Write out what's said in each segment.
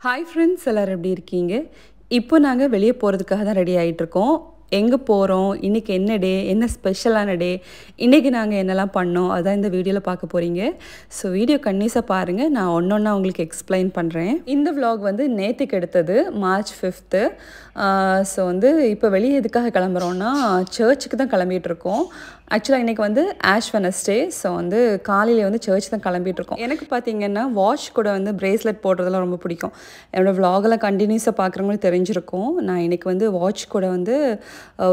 Hi friends, எல்லோரும் எப்படி இருக்கீங்க? இப்போ நாங்கள் வெளியே போகிறதுக்காக தான் ரெடி ஆகிட்ருக்கோம். எங்கே போகிறோம், இன்றைக்கி என்ன டே, என்ன ஸ்பெஷலான டே, இன்றைக்கி நாங்கள் என்னெல்லாம் பண்ணோம், அதான் இந்த வீடியோவில் பார்க்க போகிறீங்க. ஸோ வீடியோ கன்னியூஸாக பாருங்கள், நான் ஒன்றா உங்களுக்கு எக்ஸ்பிளைன் பண்ணுறேன். இந்த vlog வந்து நேற்றுக்கு எடுத்தது, மார்ச் 5th. ஸோ வந்து இப்போ வெளியே எதுக்காக கிளம்புறோன்னா, சர்ச்சுக்கு தான் கிளம்பிகிட்ருக்கோம். ஆக்சுவலாக இன்றைக்கி வந்து ஆஷ் வெனஸ்டே. ஸோ வந்து காலையில் வந்து சர்ச் தான் கிளம்பிகிட்ருக்கோம். எனக்கு பார்த்தீங்கன்னா வாட்ச் கூட வந்து பிரேஸ்லெட் போடுறதுலாம் ரொம்ப பிடிக்கும். என்னோடய vlogலாம் கண்டினியூஸாக பார்க்குறவங்களுக்கு தெரிஞ்சிருக்கும். நான் இன்றைக்கி வந்து வாட்ச் கூட வந்து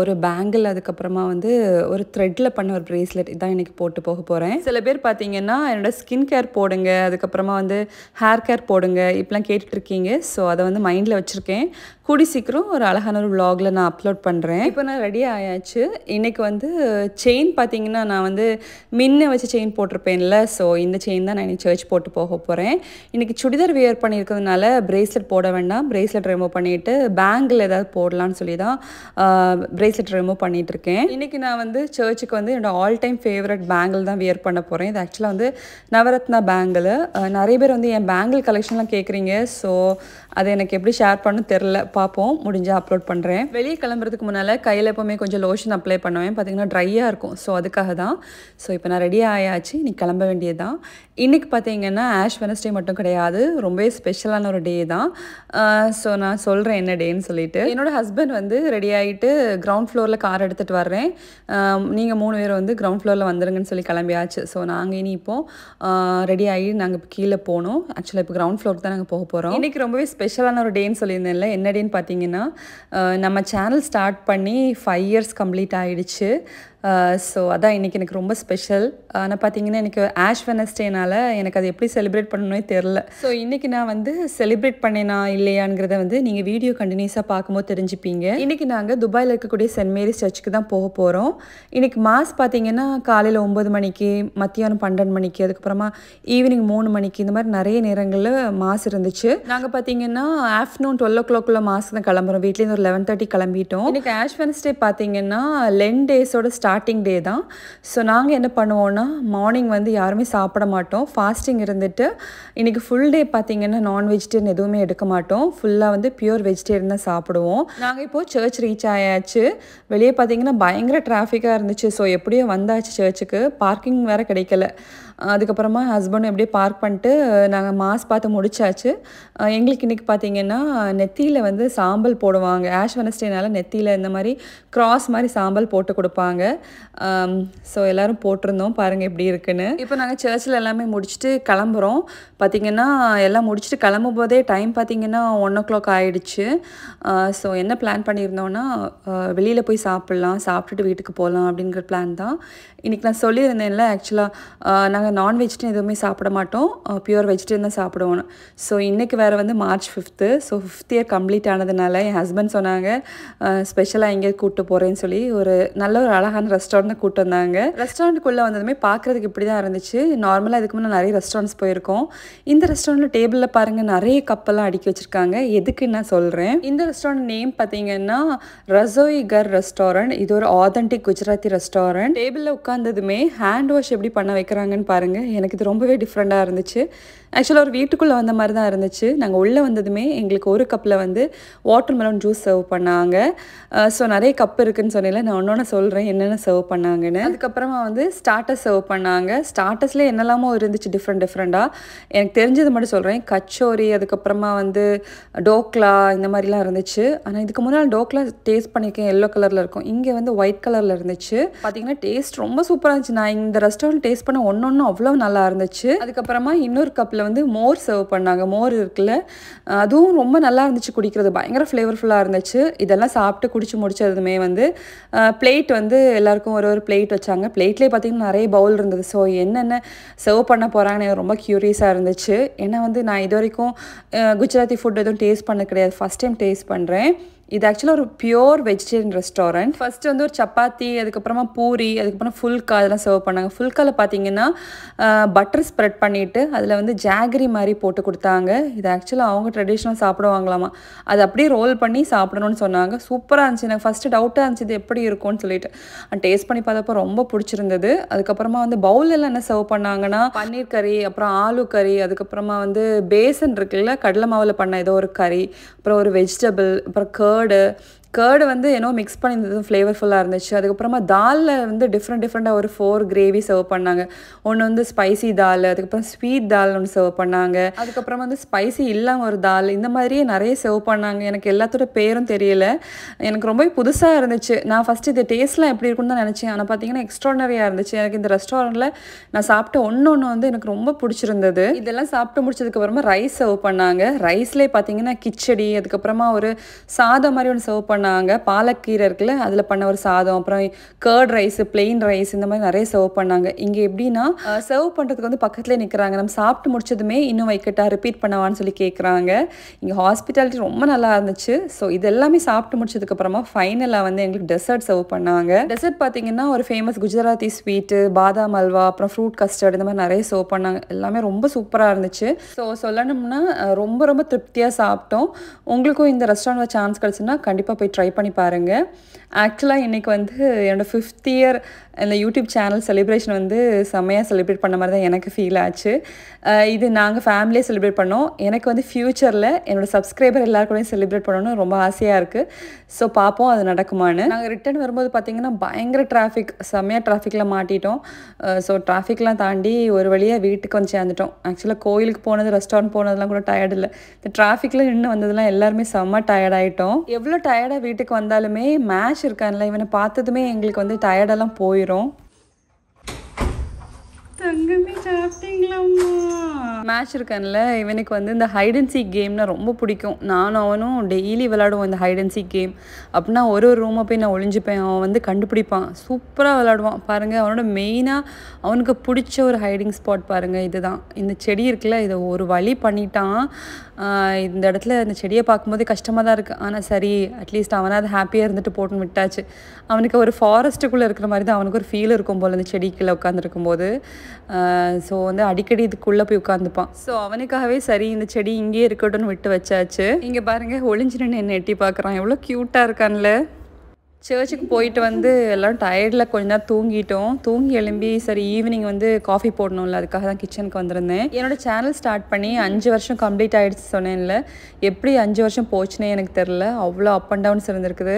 ஒரு பேங்கிள், அதுக்கப்புறமா வந்து ஒரு த்ரெட்டில் பண்ண ஒரு பிரேஸ்லெட் இதான் இன்றைக்கி போட்டு போக போகிறேன். சில பேர் பார்த்தீங்கன்னா என்னோடய ஸ்கின் கேர் போடுங்க, அதுக்கப்புறமா வந்து ஹேர் கேர் போடுங்க, இப்படிலாம் கேட்டுட்ருக்கீங்க. ஸோ அதை வந்து மைண்டில் வச்சுருக்கேன். கூடி சீக்கிரம் ஒரு அழகான ஒரு vlogல நான் அப்லோட் பண்ணுறேன். இப்போ நான் ரெடி ஆயாச்சு. இன்றைக்கி வந்து செயின் பார்த்தீங்கன்னா நான் வந்து மின்ன வச்சு செயின் போட்டிருப்பேன்ல. ஸோ இந்த செயின் தான் நான் இன்றைக்கி சர்ச் போட்டு போக போகிறேன். இன்றைக்கி சுடிதார் வியர் பண்ணியிருக்கிறதுனால பிரேஸ்லெட் போட வேண்டாம், பிரேஸ்லெட் ரிமூவ் பண்ணிவிட்டு பேங்கிள் ஏதாவது போடலான்னு சொல்லி தான் பிரேஸ்லெட் ரிமூவ் பண்ணிகிட்ருக்கேன். இன்றைக்கி நான் வந்து சர்ச்சுக்கு வந்து என்னோடய ஆல் டைம் ஃபேவரட் பேங்கிள் தான் வியர் பண்ண போகிறேன். இது ஆக்சுவலாக வந்து நவரத்னா பேங்கிள். நிறைய பேர் வந்து என் பேங்கிள் கலெக்ஷன்லாம் கேட்குறீங்க. ஸோ அது எனக்கு எப்படி ஷேர் பண்ணணும் தெரில, பார்ப்போம், முடிஞ்சால் அப்லோட் பண்ணுறேன். வெளியே கிளம்புறதுக்கு முன்னால் கையில் எப்போவுமே கொஞ்சம் லோஷன் அப்ளை பண்ணுவேன். பார்த்திங்கன்னா ட்ரையாக இருக்கும். ஸோ அதுக்காக தான். ஸோ இப்போ நான் ரெடி ஆயாச்சு, நீ கிளம்ப வேண்டியது தான். இன்றைக்கி பார்த்தீங்கன்னா ஆஷ் வெனஸ்டே மட்டும் கிடையாது, ரொம்பவே ஸ்பெஷலான ஒரு டே தான். ஸோ நான் சொல்கிறேன் என்ன டேன்னு சொல்லிட்டு. என்னோடய ஹஸ்பண்ட் வந்து ரெடி ஆகிட்டு கிரவுண்ட் ஃப்ளோரில் கார் எடுத்துகிட்டு வர்றேன், நீங்கள் 3 பேர் வந்து கிரவுண்ட் ஃப்ளோரில் வந்துருங்கன்னு சொல்லி கிளம்பியாச்சு. ஸோ நாங்கள் இனி இப்போது ரெடி ஆகி நாங்கள் இப்போ கீழே போகணும். ஆக்சுவலாக இப்போ கிரவுண்ட் ஃப்ளோருக்கு தான் நாங்கள் போக போகிறோம். இன்றைக்கி ரொம்பவே ஸ்பெஷலான ஒரு டேன்னு சொல்லியிருந்தேன்ல, என்ன டேன்னு பார்த்தீங்கன்னா நம்ம சேனல் ஸ்டார்ட் பண்ணி 5 years கம்ப்ளீட் ஆகிடுச்சு. ஸோ அதான் இன்றைக்கி எனக்கு ரொம்ப ஸ்பெஷல். ஆனால் பார்த்தீங்கன்னா எனக்கு ஆஷ் வெனஸ்டேனால் எனக்கு அது எப்படி செலிப்ரேட் பண்ணணுமே தெரில. ஸோ இன்றைக்கி நான் வந்து செலிப்ரேட் பண்ணேனா இல்லையாங்கிறத வந்து நீங்கள் வீடியோ கண்டினியூஸாக பார்க்கும்போது தெரிஞ்சுப்பீங்க. இன்றைக்கி நாங்கள் துபாயில் இருக்கக்கூடிய சென்ட் மேரிஸ் சர்ச்சுக்கு தான் போக போகிறோம். இன்றைக்கி மாஸ் பார்த்தீங்கன்னா காலையில் 9 மணிக்கு, மத்தியானம் 12 மணிக்கு, அதுக்கப்புறமா ஈவினிங் 3 மணிக்கு, இந்த மாதிரி நிறைய நேரங்களில் மாஸ் இருந்துச்சு. நாங்கள் பார்த்தீங்கன்னா ஆஃப்டர்நூன் 12 o'clock மாஸ்க்கு தான் கிளம்புறோம். வீட்லேருந்து ஒரு 11:30 கிளம்பிட்டோம். இன்றைக்கி ஆஷ் வெனஸ்டே பார்த்தீங்கன்னா 10 days ஸ்டார்டிங் டே தான். ஸோ நாங்கள் என்ன பண்ணுவோன்னா, மார்னிங் வந்து யாருமே சாப்பிட மாட்டோம், ஃபாஸ்டிங் இருந்துட்டு இன்றைக்கி ஃபுல் டே பார்த்திங்கன்னா நான் வெஜிடேரியன் எதுவுமே எடுக்க மாட்டோம். ஃபுல்லாக வந்து பியூர் வெஜிடேரியன் தான் சாப்பிடுவோம். நாங்கள் இப்போது சர்ச் ரீச் ஆயாச்சு. வெளியே பார்த்திங்கன்னா பயங்கர டிராஃபிக்காக இருந்துச்சு. ஸோ எப்படியோ வந்தாச்சு சர்ச்சுக்கு, பார்க்கிங் வேறு கிடைக்கல. அதுக்கப்புறமா ஹஸ்பண்டும் எப்படியே பார்க் பண்ணிட்டு நாங்கள் மாஸ் பார்த்து முடிச்சாச்சு. எங்களுக்கு இன்றைக்கி பார்த்திங்கன்னா நெத்தியில் வந்து சாம்பல் போடுவாங்க. ஆஷ் வெனஸ்டேனால நெத்தியில் இந்த மாதிரி கிராஸ் மாதிரி சாம்பல் போட்டு கொடுப்பாங்க. ஸோ எல்லோரும் போட்டிருந்தோம், பாருங்கள் எப்படி இருக்குன்னு. இப்போ நாங்கள் சர்ச்சில் எல்லாமே முடிச்சுட்டு கிளம்புறோம். பார்த்திங்கன்னா எல்லாம் முடிச்சுட்டு கிளம்பும் போதே டைம் பார்த்திங்கன்னா 1 o'clock ஆகிடுச்சு. ஸோ என்ன பிளான் பண்ணியிருந்தோன்னா, வெளியில் போய் சாப்பிட்லாம், சாப்பிட்டுட்டு வீட்டுக்கு போகலாம் அப்படிங்கிற பிளான் தான். இன்றைக்கி நான் சொல்லியிருந்தேன்ல, ஆக்சுவலாக நாங்கள் நான் வெஜிடேரியன் எதுவுமே சாப்பிட மாட்டோம், பியூர் வெஜிடேரியன் தான் சாப்பிடுவோம். ஸோ இன்றைக்கி வேறு வந்து March 5th. So 5th year complete ஆனதுனால என் ஹஸ்பண்ட் சொன்னாங்க ஸ்பெஷலாக எங்கேயாவது கூப்பிட்டு போகிறேன்னு சொல்லி ஒரு நல்ல ஒரு அழகான ரெஸ்டாரண்ட் கூப்பிட்டு வந்தாங்க. ரெஸ்டாரண்ட்டுக்குள்ளே வந்ததுமே பார்க்குறதுக்கு இப்படி தான் இருந்துச்சு. நார்மலாக இதுக்கு முன்னே நிறைய ரெஸ்டாரண்ட்ஸ் போயிருக்கோம். இந்த ரெஸ்டாரண்ட்டில் டேபிளில் பாருங்கள் நிறைய கப்பெல்லாம் அடுக்கி வச்சுருக்காங்க. எதுக்குன்னு நான் சொல்கிறேன். இந்த ரெஸ்டாரண்ட் நேம் பார்த்தீங்கன்னா ரசோய் கர் ரெஸ்டாரண்ட். இது ஒரு ஆதென்டிக் குஜராத்தி ரெஸ்டாரண்ட். டேபிளில் உட்காந்ததுமே ஹேண்ட் வாஷ் எப்படி பண்ண வைக்கிறாங்கன்னு பாருங்கள். எனக்கு இது ரொம்பவே டிஃப்ரெண்ட்டாக இருந்துச்சு. ஆக்சுவலாக ஒரு வீட்டுக்குள்ளே வந்த மாதிரி தான் இருந்துச்சு. நாங்கள் உள்ளே வந்ததுமே எங்களுக்கு ஒரு கப்பில் வந்து வாட்டர் மெலன் ஜூஸ் சர்வ் பண்ணாங்க. ஸோ நிறைய கப் இருக்குதுன்னு சொன்னேன்ல, நான் ஒன்று சொல்கிறேன் என்னென்ன சர்வ் பண்ணாங்கன்னு. அதுக்கப்புறமா வந்து ஸ்டார்டர்ஸ் சர்வ் பண்ணாங்க. ஸ்டார்டர்ஸ்லேயே என்னெல்லாமோ இருந்துச்சு டிஃப்ரெண்ட்டாக. எனக்கு தெரிஞ்சது மட்டும் சொல்கிறேன். கச்சோரி, அதுக்கப்புறமா வந்து டோக்லா, இந்த மாதிரிலாம் இருந்துச்சு. ஆனால் இதுக்கு முன்னால் டோக்லா டேஸ்ட் பண்ணியிருக்கேன், எல்லோ கலரில் இருக்கும். இங்கே வந்து ஒயிட் கலரில் இருந்துச்சு. பார்த்தீங்கன்னா டேஸ்ட் ரொம்ப சூப்பராக இருந்துச்சு. நான் இந்த ரெஸ்டாரண்ட் டேஸ்ட் பண்ண ஒன்று அவ்வளோ நல்லா இருந்துச்சு. அதுக்கப்புறமா இன்னொரு கப்பில் வந்து மோர் சர்வ் பண்ணாங்க. மோர் இருக்குல்ல, அதுவும் ரொம்ப நல்லா இருந்துச்சு குடிக்கிறது, பயங்கர ஃப்ளேவர்ஃபுல்லாக இருந்துச்சு. இதெல்லாம் சாப்பிட்டு குடிச்சு முடிச்சதுமே வந்து பிளேட் வந்து எல்லாருக்கும் ஒரு பிளேட் வச்சாங்க. பிளேட்லேயே பார்த்திங்கன்னா நிறைய பவுல் இருந்தது. ஸோ என்னென்ன சர்வ் பண்ண போகிறாங்கன்னு எனக்கு ரொம்ப க்யூரியஸாக இருந்துச்சு. ஏன்னா வந்து நான் இது வரைக்கும் குஜராத்தி ஃபுட் எதுவும் டேஸ்ட் பண்ண கிடையாது, ஃபஸ்ட் டைம் டேஸ்ட் பண்ணுறேன். இது ஆக்சுவலாக ஒரு பியூர் வெஜிடேரியன் ரெஸ்டாரண்ட். ஃபர்ஸ்ட் வந்து ஒரு சப்பாத்தி, அதுக்கப்புறமா பூரி, அதுக்கப்புறம் ஃபுல்கா அதெல்லாம் சர்வ் பண்ணாங்க. ஃபுல்காவில் பார்த்தீங்கன்னா பட்டர் ஸ்ப்ரெட் பண்ணிவிட்டு அதில் வந்து ஜாகரி மாதிரி போட்டு கொடுத்தாங்க. இது ஆக்சுவலாக அவங்க ட்ரெடிஷ்னல் சாப்பிடுவாங்களாமா. அது அப்படியே ரோல் பண்ணி சாப்பிடணும்னு சொன்னாங்க. சூப்பராக இருந்துச்சு. எனக்கு ஃபஸ்ட்டு டவுட்டாக இருந்துச்சு இது எப்படி இருக்கும்னு சொல்லிட்டு. டேஸ்ட் பண்ணி பார்த்தப்போ ரொம்ப பிடிச்சிருந்தது. அதுக்கப்புறமா வந்து பவுலெல்லாம் என்ன சர்வ் பண்ணாங்கன்னா பன்னீர் கறி, அப்புறம் ஆலு கறி, அதுக்கப்புறமா வந்து பேசன் இருக்குல்ல கடலை மாவில் பண்ண ஏதோ ஒரு கறி, அப்புறம் ஒரு வெஜிடபிள், அப்புறம் கேர்டு வந்து ஏன்னோ மிக்ஸ் பண்ணியிருந்தது ஃப்ளேவர்ஃபுல்லாக இருந்துச்சு. அதுக்கப்புறமா தாலில் வந்து டிஃப்ரெண்ட்டாக ஒரு 4 கிரேவி சர்வ் பண்ணாங்க. ஒன்று வந்து ஸ்பைசி தால், அதுக்கப்புறம் ஸ்வீட் தால் ஒன்று சர்வ் பண்ணாங்க. அதுக்கப்புறமா வந்து ஸ்பைசி இல்லாமல் ஒரு தால், இந்த மாதிரியே நிறைய சர்வ் பண்ணாங்க. எனக்கு எல்லாத்தோட பேரும் தெரியல. எனக்கு ரொம்ப புதுசாக இருந்துச்சு. நான் ஃபஸ்ட்டு இது டேஸ்ட்லாம் எப்படி இருக்குன்னு தான் நினச்சேன். ஆனால் பார்த்தீங்கன்னா எக்ஸ்ட்ரானரியாக இருந்துச்சு. எனக்கு இந்த ரெஸ்டாரண்ட்டில் நான் சாப்பிட்ட ஒன்று வந்து எனக்கு ரொம்ப பிடிச்சிருந்தது. இதெல்லாம் சாப்பிட்டு முடிச்சதுக்கப்புறமா ரைஸ் சர்வ் பண்ணாங்க. ரைஸ்லேயே பார்த்தீங்கன்னா கிச்சடி, அதுக்கப்புறமா ஒரு சாதம் மாதிரி ஒன்று சர்வ் பண்ணாங்க. பாலக்கீரை இருக்குல்ல அதில் பண்ண ஒரு சாதம், அப்புறம் கர்ட் ரைஸ், பிளெயின் ரைஸ், இந்த மாதிரி நிறைய சர்வ் பண்ணாங்க. இங்கே எப்படின்னா சர்வ் பண்ணுறதுக்கு வந்து பக்கத்துலேயே நிற்கிறாங்க. நம்ம சாப்பிட்டு முடிச்சதுமே இன்னும் வைக்கட்டா, ரிப்பீட் பண்ணவான்னு சொல்லி கேட்குறாங்க. இங்கே ஹாஸ்பிட்டாலிட்டி ரொம்ப நல்லா இருந்துச்சு. ஸோ இது எல்லாமே சாப்பிட்டு முடிச்சதுக்கப்புறமா ஃபைனலாக வந்து எங்களுக்கு டெசர்ட் சர்வ் பண்ணாங்க. டெசர்ட் பார்த்தீங்கன்னா ஒரு ஃபேமஸ் குஜராத்தி ஸ்வீட்டு, பாதாம் அல்வா, அப்புறம் ஃப்ரூட் கஸ்டர்ட், இந்த மாதிரி நிறைய சர்வ் பண்ணாங்க. எல்லாமே ரொம்ப சூப்பராக இருந்துச்சு. ஸோ சொல்லணும்னா ரொம்ப திருப்தியாக சாப்பிட்டோம். உங்களுக்கும் இந்த ரெஸ்டாரண்ட்டில் சான்ஸ் கிடச்சுன்னா கண்டிப்பாக போய் ட்ரை பண்ணி பாருங்கள். ஆக்சுவலாக இன்றைக்கி வந்து என்னோடய 5th இயர் இந்த யூடியூப் சேனல் செலிப்ரேஷன் வந்து செம்மையாக செலிப்ரேட் பண்ண மாதிரி தான் எனக்கு ஃபீல் ஆச்சு. இது நாங்கள் ஃபேமிலியே செலிப்ரேட் பண்ணோம். எனக்கு வந்து ஃப்யூச்சரில் என்னோடய சப்ஸ்கிரைபர் எல்லாருக்கூடையும் செலிப்ரேட் பண்ணணும்னு ரொம்ப ஆசையாக இருக்குது. ஸோ பார்ப்போம் அது நடக்குமான்னு. நாங்கள் ரிட்டர்ன் வரும்போது பார்த்திங்கன்னா பயங்கர டிராஃபிக், செம்மையாக டிராஃபிக்கில் மாட்டிட்டோம். ஸோ டிராஃபிக்லாம் தாண்டி ஒரு வழியாக வீட்டுக்கு வந்து சேர்ந்துட்டோம். ஆக்சுவலாக கோயிலுக்கு போனது, ரெஸ்டாரண்ட் போனதெல்லாம் கூட டயர்ட் இல்லை. இந்த டிராஃபிக்கில் நின்று வந்ததெல்லாம் எல்லாருமே செம்ம டயர்டாயிட்டோம். எவ்வளோ டயர்டாக வீட்டுக்கு வந்தாலுமே மேட்ச் இருக்கான்ல, இவனை பார்த்ததுமே எங்களுக்கு வந்து டயர்டெல்லாம் போயிடும். தங்கமே சாப்பிட்டீங்களாம்மா? மேட்ச் இருக்கான்ல, இவனுக்கு வந்து இந்த ஹைட் அண்ட் சீக் கேம்னா ரொம்ப பிடிக்கும். நானும் அவனும் டெய்லி விளாடுவோம் இந்த ஹைட் அண்ட் சீக் கேம். அப்படின்னா ஒரு ரூமை போய் நான் ஒளிஞ்சுப்பேன், அவன் வந்து கண்டுபிடிப்பான். சூப்பராக விளாடுவான் பாருங்கள். அவனோட மெயினாக அவனுக்கு பிடிச்ச ஒரு ஹைடிங் ஸ்பாட் பாருங்கள் இதுதான். இந்த செடி இருக்குல்ல, இதை ஒரு வழி பண்ணிட்டான். இந்த இடத்துல இந்த செடியை பார்க்கும்போதே கஷ்டமாக தான் இருக்குது. ஆனால் சரி, அட்லீஸ்ட் அவனாவது ஹாப்பியாக இருந்துட்டு போட்டுன்னு விட்டாச்சு. அவனுக்கு ஒரு ஃபாரஸ்ட்டுக்குள்ளே இருக்கிற மாதிரி தான் அவனுக்கு ஒரு ஃபீல் இருக்கும் போல் இந்த செடிக்குள்ளே உட்காந்துருக்கும் போது. ஸோ வந்து அடிக்கடி இதுக்குள்ளே போய் உட்காந்துப்பான். ஸோ அவனுக்காகவே சரி இந்த செடி இங்கேயே இருக்கட்டும்னு விட்டு வச்சாச்சு. இங்கே பாருங்கள், ஒளிஞ்சு நின்று என்ன எட்டி பார்க்குறான். எவ்வளோ க்யூட்டாக இருக்கான்ல. சர்ச்சுக்கு போயிட்டு வந்து எல்லோரும் டயர்டில் கொஞ்ச நேரம் தூங்கி எழும்பி சரி ஈவினிங் வந்து காஃபி போடணும்ல, அதுக்காக தான் கிச்சனுக்கு வந்திருந்தேன். என்னோடய சேனல் ஸ்டார்ட் பண்ணி 5 வருஷம் கம்ப்ளீட் ஆகிடுச்சு சொன்னேன்ல. எப்படி 5 வருஷம் போச்சுனே எனக்கு தெரில. அவ்வளோ அப் அண்ட் டவுன்ஸ் இருந்திருக்குது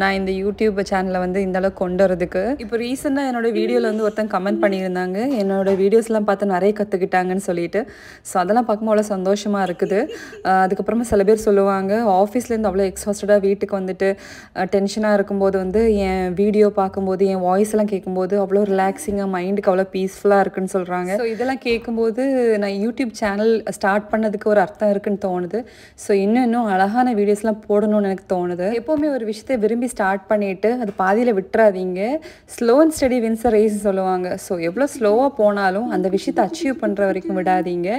நான் இந்த யூடியூப் சேனலை வந்து இந்தளவுக்கு கொண்டு வரதுக்கு. இப்போ ரீசெண்டாக என்னோடய வீடியோவில் வந்து ஒருத்தங்க கமெண்ட் பண்ணியிருந்தாங்க, என்னோடய வீடியோஸ்லாம் பார்த்து நிறைய கற்றுக்கிட்டாங்கன்னு சொல்லிட்டு. ஸோ அதெல்லாம் பார்க்கும்போது அவ்வளோ சந்தோஷமாக இருக்குது. அதுக்கப்புறமா சில பேர் சொல்லுவாங்க, ஆஃபீஸ்லேருந்து அவ்வளோ எக்ஸாஸ்டடாக வீட்டுக்கு வந்துட்டு டென்ஷனாக இருக்கும்போது வந்து என் வீடியோ பார்க்கும்போது, என் வாய்ஸ் எல்லாம் கேட்கும்போது அவ்வளோ ரிலாக்ஸிங்காக, மைண்டுக்கு அவ்வளோ பீஸ்ஃபுல்லாக இருக்குன்னு சொல்கிறாங்க. ஸோ இதெல்லாம் கேட்கும்போது நான் யூடியூப் சேனல் ஸ்டார்ட் பண்ணதுக்கு ஒரு அர்த்தம் இருக்குன்னு தோணுது. ஸோ இன்னும் அழகான வீடியோஸ்லாம் போடணும்னு எனக்கு தோணுது. எப்போவுமே ஒரு விஷயத்தை விரும்பி ஸ்டார்ட் பண்ணிவிட்டு அது பாதியில் விட்டுறாதீங்க. Slow and steady wins a race சொல்லுவாங்க. ஸோ எவ்வளோ ஸ்லோவாக போனாலும் அந்த விஷயத்தை அச்சீவ் பண்ணுற வரைக்கும் விடாதீங்க.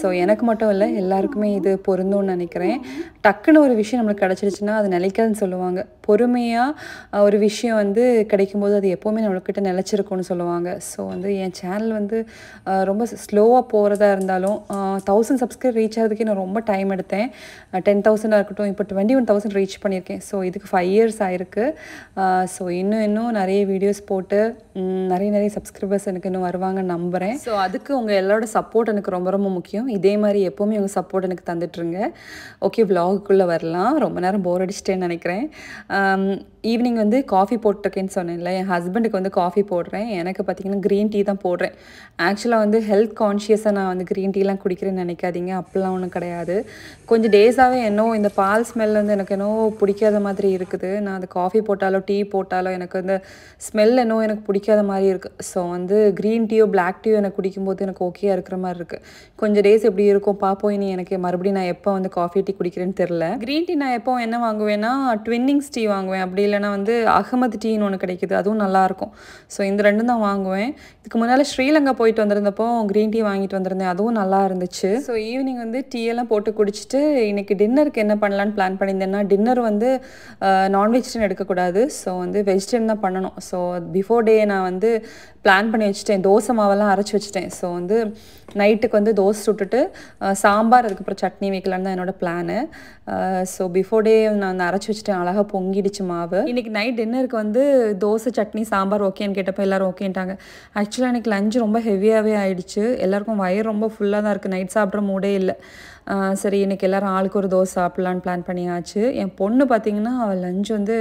ஸோ எனக்கு மட்டும் இல்லை, எல்லாருக்குமே இது பொருந்தும்னு நினைக்கிறேன். டக்குன்னு ஒரு விஷயம் நம்மளுக்கு கிடச்சிருச்சுன்னா அது நிலைக்காதுன்னு சொல்லுவாங்க. பொறுமையாக ஒரு விஷயம் வந்து கிடைக்கும்போது அது எப்போவுமே நம்மள்கிட்ட நிலச்சிருக்கும்னு சொல்லுவாங்க. ஸோ வந்து என் சேனல் வந்து ரொம்ப ஸ்லோவாக போகிறதா இருந்தாலும் 1000 சப்ஸ்கிரைபர் ரீச் ஆகிறதுக்கே நான் ரொம்ப டைம் எடுத்தேன். 10,000 இருக்கட்டும், இப்போ 21,000 ரீச் பண்ணியிருக்கேன். ஸோ இதுக்கு 5 years ஆயிருக்கு. ஸோ இன்னும் நிறைய வீடியோஸ் போட்டு நிறைய சப்ஸ்கிரைபர்ஸ் எனக்கு இன்னும் வருவாங்கன்னு நம்புகிறேன். ஸோ அதுக்கு உங்கள் எல்லாரோட சப்போர்ட் எனக்கு ரொம்ப முக்கியம். இதே மாதிரி எப்போவுமே உங்கள் சப்போர்ட் எனக்கு தந்துட்டுருங்க. ஓகே, விலாகுக்குள்ளே வரலாம். ரொம்ப நேரம் போர் அடிச்சிட்டேன்னு நினைக்கிறேன். ஈவினிங் வந்து காஃபி போட்டிருக்கேன்னு சொன்னேன்ல, என் ஹஸ்பண்டுக்கு வந்து காஃபி போடுறேன். எனக்கு பார்த்திங்கன்னா க்ரீன் டீ தான் போடுறேன். ஆக்சுவலாக வந்து ஹெல்த் கான்ஷியஸாக நான் வந்து க்ரீன் டீலாம் குடிக்கிறேன்னு நினைக்காதீங்க, அப்படிலாம் ஒன்றும் கிடையாது. கொஞ்சம் டேஸாகவே இந்த பால் ஸ்மெல் வந்து எனக்கு பிடிக்காத மாதிரி இருக்குது. நான் அது காஃபி போட்டாலோ டீ போட்டாலோ எனக்கு அந்த ஸ்மெல் எனக்கு பிடிக்காத மாதிரி இருக்குது. ஸோ வந்து க்ரீன் டீயோ பிளாக் டீயோ எனக்கு குடிக்கும்போது எனக்கு ஓகேயாக இருக்கிற மாதிரி இருக்குது. கொஞ்சம் டேஸ் எப்படி இருக்கும் பார்ப்போம். இனி எனக்கு மறுபடியும் நான் எப்போ வந்து காஃபி டீ குடிக்கிறேன்னு தெரில. க்ரீன் டீ நான் எப்போ என்ன வாங்குவேன்னா ட்வின்னிங்ஸ் டீ வாங்குவேன். அப்படி இல்லைனா வந்து அகமது டீன்னு ஒன்று கிடைக்குது, அதுவும் நல்லாயிருக்கும். ஸோ இந்த 2ம் தான் வாங்குவேன். இதுக்கு முன்னால் ஸ்ரீலங்கா போயிட்டு வந்திருந்தப்போ க்ரீன் டீ வாங்கிட்டு வந்திருந்தேன், அதுவும் நல்லா இருந்துச்சு. ஸோ ஈவினிங் வந்து டீ எல்லாம் போட்டு குடிச்சிட்டு இன்றைக்கி டின்னருக்கு என்ன பண்ணலான்னு பிளான் பண்ணியிருந்தேன்னா, டின்னர் வந்து நான்வெஜிடேரியன் எடுக்கக்கூடாது, ஸோ வந்து வெஜிடேரியன் தான் பண்ணணும். ஸோ பிஃபோர் டே நான் வந்து பிளான் பண்ணி வச்சுட்டேன், தோசை மாவெல்லாம் அரைச்சி வச்சுட்டேன். ஸோ வந்து நைட்டுக்கு வந்து தோசை சுட்டுட்டு சாம்பார் அதுக்கப்புறம் சட்னி வைக்கலான்னு தான் என்னோடய பிளானு. ஸோ பிஃபோர் டே நான் வந்து அரைச்சி வச்சுட்டேன், அழகாக பொங்கிடுச்சு மாவு. இன்றைக்கி நைட் டின்னருக்கு வந்து தோசை சட்னி சாம்பார் ஓகேன்னு கேட்டப்போ எல்லோரும் ஓகேன்ட்டாங்க. ஆக்சுவலாக எனக்கு லஞ்சு ரொம்ப ஹெவியாகவே ஆகிடுச்சு, எல்லாருக்கும் வயிறு ரொம்ப ஃபுல்லாக தான் இருக்குது, நைட் சாப்பிட்ற மூடே இல்லை. சரி இன்றைக்கி எல்லோரும் ஆளுக்கு ஒரு தோசை சாப்பிட்லான்னு பிளான் பண்ணியாச்சு. என் பொண்ணு பார்த்திங்கன்னா அவள் லஞ்ச் வந்து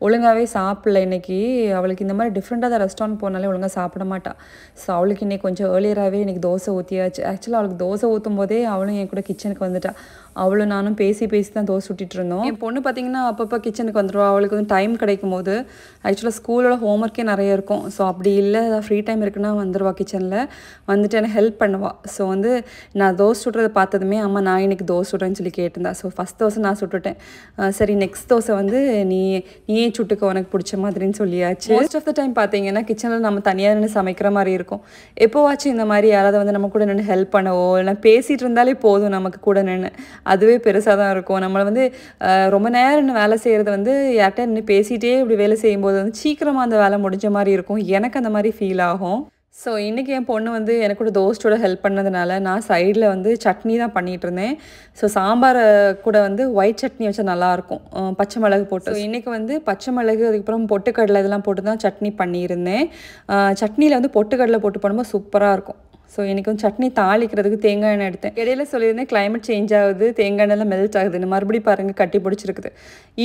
ஒழுங்காகவே சாப்பிடல இன்றைக்கி. அவளுக்கு இந்த மாதிரி டிஃப்ரெண்ட்டாக தான் ரெஸ்டாரண்ட் போனாலே ஒழுங்காக சாப்பிட மாட்டாள். ஸோ அவளுக்கு இன்றைக்கி கொஞ்சம் ஏர்லியராகவே இன்றைக்கி தோசை ஊற்றியாச்சு. ஆக்சுவலாக அவளுக்கு தோசை ஊற்றும் போதே அவளும் என் கூட கிச்சனுக்கு வந்துட்டாள். அவளும் நானும் பேசி தான் தோசை சுட்டிகிட்டு இருந்தோம். என் பொண்ணு பார்த்திங்கன்னா அப்பப்போ கிச்சனுக்கு வந்துடுவா, அவளுக்கு வந்து டைம் கிடைக்கும் போது. ஆக்சுவலாக ஸ்கூலோட ஹோம்ஒர்க்கே நிறைய இருக்கும். ஸோ அப்படி இல்லை ஃப்ரீ டைம் இருக்குன்னா வந்துடுவா கிச்சனில், வந்துட்டு எனக்கு ஹெல்ப் பண்ணுவாள். ஸோ வந்து நான் தோசை சுடுறதை பார்த்ததுமே அம்மா நான் இன்றைக்கி தோசை சுடுறேன்னு சொல்லி கேட்டிருந்தா. ஸோ ஃபஸ்ட் தோசை நான் சுட்டுட்டேன். சரி நெக்ஸ்ட் தோசை வந்து நீயே சுட்டுக்க உனக்கு பிடிச்ச மாதிரின்னு சொல்லியாச்சு. மோஸ்ட் ஆஃப் த டைம் பார்த்தீங்கன்னா கிச்சனில் நம்ம தனியாக நின்று சமைக்கிற மாதிரி இருக்கும். எப்போவாச்சும் இந்த மாதிரி யாராவது வந்து நம்ம கூட நின்று ஹெல்ப் பண்ணவோ இல்லை பேசிகிட்டு இருந்தாலே போதும், நமக்கு கூட நின்று அதுவே பெருசாக தான் இருக்கும். நம்மளை வந்து ரொம்ப நேரம் வேலை செய்கிறது வந்து யார்கிட்ட நின்று பேசிகிட்டே இப்படி வேலை செய்யும்போது வந்து சீக்கிரமாக அந்த வேலை முடிஞ்ச மாதிரி இருக்கும். எனக்கு அந்த மாதிரி ஃபீல் ஆகும். ஸோ இன்றைக்கி என் பொண்ணு வந்து எனக்கு கூட தோசையோட ஹெல்ப் பண்ணதுனால நான் சைடில் வந்து சட்னி தான் பண்ணிகிட்டு இருந்தேன். ஸோ சாம்பார் கூட வந்து ஒயிட் சட்னி வச்சா நல்லாயிருக்கும், பச்சை மிளகு போட்டு. ஸோ இன்றைக்கி வந்து பச்சை மிளகு அதுக்கப்புறம் பொட்டுக்கடலை இதெல்லாம் போட்டு தான் சட்னி பண்ணியிருந்தேன். சட்னியில் வந்து பொட்டுக்கடலை போட்டு பண்ணும்போது சூப்பராக இருக்கும். ஸோ இன்றைக்கி வந்து சட்னி தாளிக்கிறதுக்கு தேங்காய் எண்ணெய் எடுத்தேன். இடையில சொல்லியிருந்தேன் கிளைமேட் சேஞ்ச் ஆகுது, தேங்காய் எண்ணெய்லாம் மெல்ட் ஆகுதுன்னு. மறுபடியும் பாருங்கள் கட்டி பிடிச்சிருக்குது.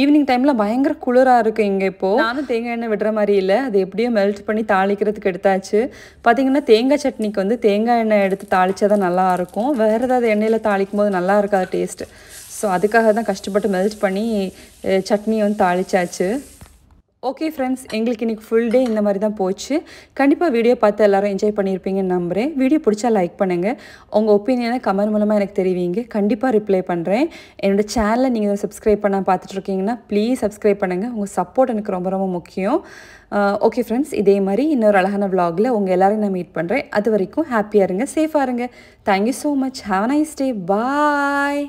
ஈவினிங் டைமில் பயங்கர குளிராக இருக்குது இங்கே இப்போது. நானும் தேங்காய் எண்ணெய் விடுற மாதிரி இல்லை, அது எப்படியோ மெல்ட் பண்ணி தாளிக்கிறதுக்கு எடுத்தாச்சு. பார்த்திங்கன்னா தேங்காய் சட்னிக்கு வந்து தேங்காய் எண்ணெய் எடுத்து தாளித்தா தான் நல்லாயிருக்கும், வேறு ஏதாவது எண்ணெயில் தாளிக்கும் போது நல்லா இருக்காது டேஸ்ட்டு. ஸோ அதுக்காக தான் கஷ்டப்பட்டு மெல்ட் பண்ணி சட்னி வந்து தாளிச்சாச்சு. ஓகே ஃப்ரெண்ட்ஸ், எங்களுக்கு இன்றைக்கி ஃபுல் டே இந்த மாதிரி தான் போச்சு. கண்டிப்பாக வீடியோ பார்த்து எல்லோரும் என்ஜாய் பண்ணியிருப்பீங்கன்னு நம்புகிறேன். வீடியோ பிடிச்சா லைக் பண்ணுங்கள், உங்கள் ஒப்பீனியனை கமெண்ட் மூலமாக எனக்கு தெரிவிங்க, கண்டிப்பாக ரிப்ளை பண்ணுறேன். என்னோடய சேனலை நீங்கள் சப்ஸ்கிரைப் பண்ண பார்த்துட்ருக்கீங்கன்னா ப்ளீஸ் சப்ஸ்கிரைப் பண்ணுங்கள், உங்கள் சப்போர்ட் எனக்கு ரொம்ப ரொம்ப முக்கியம். ஓகே ஃப்ரெண்ட்ஸ், இதே மாதிரி இன்னொரு அழகான vlogல உங்கள் எல்லோரையும் நான் மீட் பண்ணுறேன். அது வரைக்கும் ஹாப்பியாக இருங்க, சேஃபாக இருங்க. Thank you so much, have a nice day, bye.